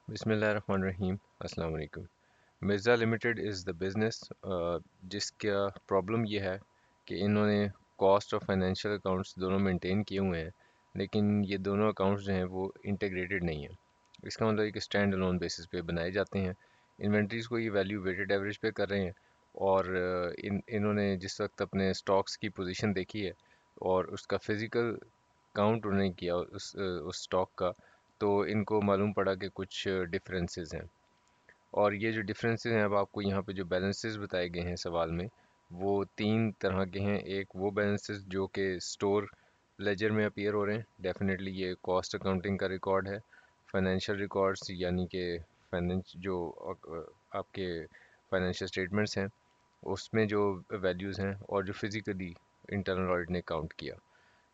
بسم اللہ الرحمن الرحیم۔ السلام علیکم۔ Mirza limited is the business جس کا پرابلم یہ ہے کہ انہوں نے کاسٹ اور فائنینشیل اکاؤنٹس دونوں مینٹین کیے ہوئے ہیں، لیکن یہ دونوں اکاؤنٹس جو ہیں وہ انٹیگریٹڈ نہیں ہیں۔ اس کا مطلب ہے کہ اسٹینڈ الون بیسس پہ بنائے جاتے ہیں۔ انوینٹریز کو یہ ویلیو ویٹڈ ایوریج پہ کر رہے ہیں، اور انہوں نے جس وقت اپنے اسٹاکس کی پوزیشن دیکھی ہے اور اس کا فزیکل کاؤنٹ انہوں نے کیا اس اسٹاک کا، تو ان کو معلوم پڑا کہ کچھ ڈفرینسز ہیں۔ اور یہ جو ڈفرینسز ہیں، اب آپ کو یہاں پہ جو بیلنسز بتائے گئے ہیں سوال میں، وہ تین طرح کے ہیں۔ ایک وہ بیلنسز جو کہ اسٹور لیجر میں اپیئر ہو رہے ہیں، ڈیفینیٹلی یہ کاسٹ اکاؤنٹنگ کا ریکارڈ ہے۔ فائنینشیل ریکارڈس یعنی کہ جو آپ کے فائنینشیل اسٹیٹمنٹس ہیں، اس میں جو ویلیوز ہیں، اور جو فزیکلی انٹرنل آڈٹ نے کاؤنٹ کیا۔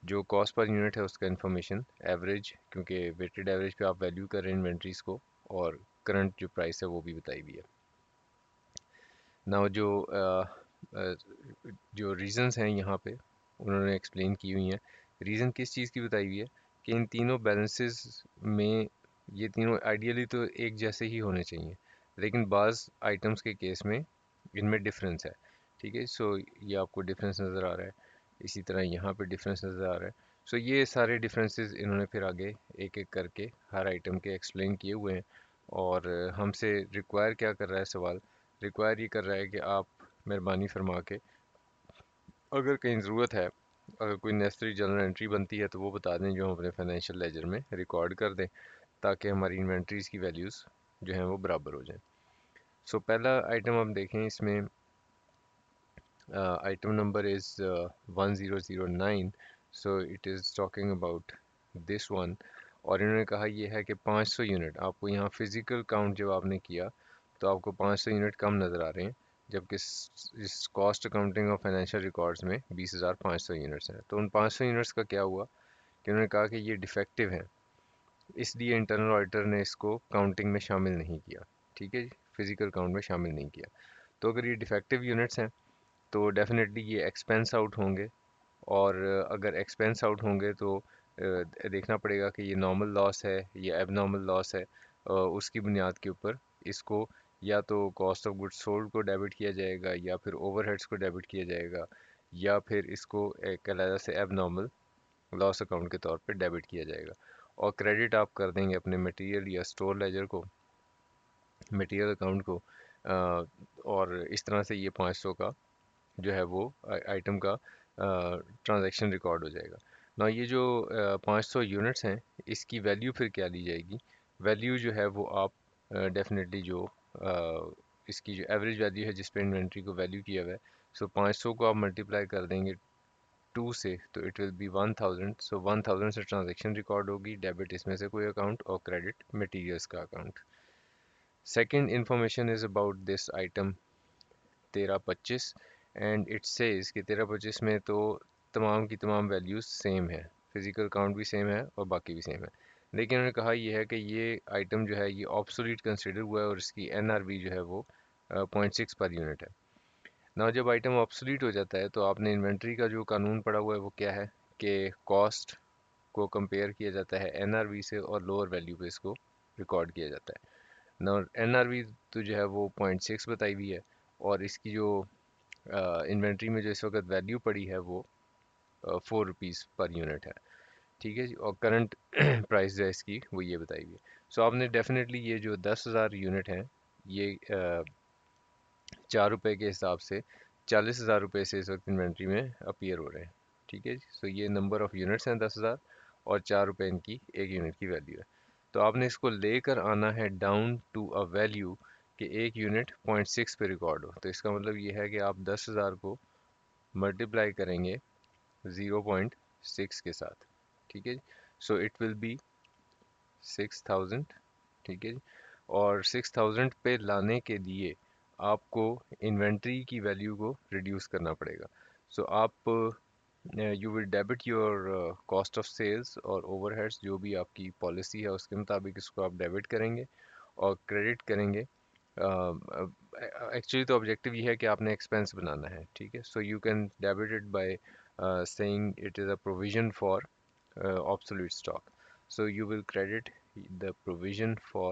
جو کاسٹ پر یونٹ ہے اس کا انفارمیشن ایوریج، کیونکہ ویٹڈ ایوریج پہ آپ ویلیو کر رہے ہیں انوینٹریز کو، اور کرنٹ جو پرائس ہے وہ بھی بتائی ہوئی ہے۔ ناؤ جو ریزنز ہیں یہاں پہ انہوں نے ایکسپلین کی ہوئی ہیں۔ ریزن کس چیز کی بتائی ہوئی ہے کہ ان تینوں بیلنسز میں یہ تینوں آئیڈیلی تو ایک جیسے ہی ہونے چاہیے، لیکن بعض آئٹمس کے کیس میں ان میں ڈفرینس ہے۔ ٹھیک ہے، سو یہ آپ کو ڈفرینس نظر آ رہا ہے، اسی طرح یہاں پہ ڈفرینس نظر آ رہا ہے۔ سو یہ سارے ڈفرینسز انہوں نے پھر آگے ایک ایک کر کے ہر آئٹم کے ایکسپلین کیے ہوئے ہیں۔ اور ہم سے ریکوائر کیا کر رہا ہے سوال؟ ریکوائر یہ کر رہا ہے کہ آپ مہربانی فرما کے اگر کہیں ضرورت ہے، اگر کوئی نیسسری جرنل انٹری بنتی ہے تو وہ بتا دیں، جو ہم اپنے فائنینشیل لیجر میں ریکارڈ کر دیں، تاکہ ہماری انوینٹریز کی ویلیوز جو ہیں وہ برابر ہو جائیں۔ سو پہلا آئٹم ہم دیکھیں اس میں، item number is 1009۔ So it is talking about this one, اور انہوں نے کہا یہ ہے کہ 500 یونٹ آپ کو یہاں فزیکل کاؤنٹ جب آپ نے کیا تو آپ کو 500 یونٹ کم نظر آ رہے ہیں، جبکہ اس کاسٹ اکاؤنٹنگ اور فائنینشیل ریکارڈز میں 20,500 یونٹس ہیں۔ تو ان 500 یونٹس کا کیا ہوا کہ انہوں نے کہا کہ یہ ڈیفیکٹیو ہیں، اس لیے انٹرنل آڈیٹر نے اس کو کاؤنٹنگ میں شامل نہیں کیا۔ ٹھیک ہے جی، فزیکل کاؤنٹ میں شامل نہیں کیا۔ تو اگر یہ ڈیفیکٹیو یونٹس ہیں تو ڈیفینیٹلی یہ ایکسپینس آؤٹ ہوں گے، اور اگر ایکسپینس آؤٹ ہوں گے تو دیکھنا پڑے گا کہ یہ نارمل لاس ہے یا ایب نارمل لاس ہے۔ اس کی بنیاد کے اوپر اس کو یا تو کاسٹ آف گڈ سولڈ کو ڈیبٹ کیا جائے گا، یا پھر اوور ہیڈس کو ڈیبٹ کیا جائے گا، یا پھر اس کو ایک علیحدہ سے ایب نارمل لاس اکاؤنٹ کے طور پہ ڈیبٹ کیا جائے گا، اور کریڈٹ آپ کر دیں گے اپنے مٹیریل یا اسٹور لیجر کو، مٹیریل اکاؤنٹ کو، اور اس طرح سے یہ 500 کا جو ہے وہ آئٹم کا ٹرانزیکشن ریکارڈ ہو جائے گا۔ نا یہ جو 500 یونٹس ہیں، اس کی ویلیو پھر کیا لی جائے گی؟ ویلیو جو ہے وہ آپ ڈیفینیٹلی جو اس کی جو ایوریج ویلیو ہے جس پہ انوینٹری کو ویلیو کیا ہوا ہے، سو 500 کو آپ ملٹیپلائی کر دیں گے 2 سے، تو اٹ ول بی 1000۔ سو 1000 سے ٹرانزیکشن ریکارڈ ہوگی، ڈیبٹ اس میں سے کوئی اکاؤنٹ، اور کریڈٹ مٹیریلس کا account. Second information is about this item 1325، and it says کہ 1325 میں تو تمام کی تمام ویلیوز سیم ہے، فزیکل کاؤنٹ بھی سیم ہے اور باقی بھی سیم ہے، لیکن انہوں نے کہا یہ ہے کہ یہ آئٹم جو ہے یہ آبسولیٹ کنسیڈر ہوا ہے، اور اس کی این آر بی جو ہے وہ 0.6 پر یونٹ ہے۔ نا جب آئٹم آبسولیٹ ہو جاتا ہے تو آپ نے انوینٹری کا جو قانون پڑا ہوا ہے وہ کیا ہے کہ کاسٹ کو کمپیئر کیا جاتا ہے این آر بی سے، اور لوور ویلیو پہ اس کو ریکارڈ کیا جاتا ہے۔ نا این آر بی تو جو ہے وہ 0.6 بتائی ہوئی ہے، اور اس کی جو انوینٹری میں جو اس وقت ویلیو پڑی ہے وہ 4 روپیز پر یونٹ ہے۔ ٹھیک ہے جی، اور کرنٹ پرائس جو ہے اس کی وہ یہ بتائی ہوئی ہے۔ سو آپ نے ڈیفینیٹلی یہ جو 10,000 یونٹ ہیں، یہ 4 روپے کے حساب سے 40,000 روپے سے اس وقت انوینٹری میں اپیئر ہو رہے ہیں۔ ٹھیک ہے جی، سو یہ نمبر آف یونٹس ہیں 10,000، اور 4 روپے ان کی ایک یونٹ کی ویلیو ہے۔ تو آپ نے اس کو لے کر آنا ہے ڈاؤن ٹو اے ویلیو کہ ایک یونٹ 0.6 پہ ریکارڈ ہو۔ تو اس کا مطلب یہ ہے کہ آپ 10,000 کو ملٹیپلائی کریں گے 0.6 کے ساتھ۔ ٹھیک ہے جی، سو اٹ ول بی 6,000۔ ٹھیک ہے جی، اور 6,000 پہ لانے کے لیے آپ کو انوینٹری کی ویلیو کو ریڈیوس کرنا پڑے گا۔ سو آپ you will debit your cost of sales اور اوور ہیڈس، جو بھی آپ کی پالیسی ہے اس کے مطابق اس کو آپ ڈیبٹ کریں گے اور کریڈٹ کریں گے۔ ایکچولی تو آبجیکٹیو یہ ہے کہ آپ نے ایکسپینس بنانا ہے۔ ٹھیک ہے، so you can debit it by saying it is a provision for obsolete stock. So you will credit the provision for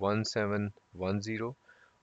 1710,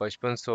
5500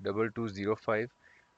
2205।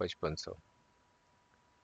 5500।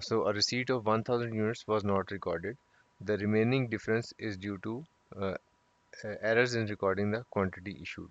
So a receipt of 1,000 units was not recorded. The remaining difference is due to uh, errors in recording the quantity issued.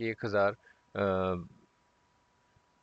1,000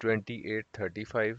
2835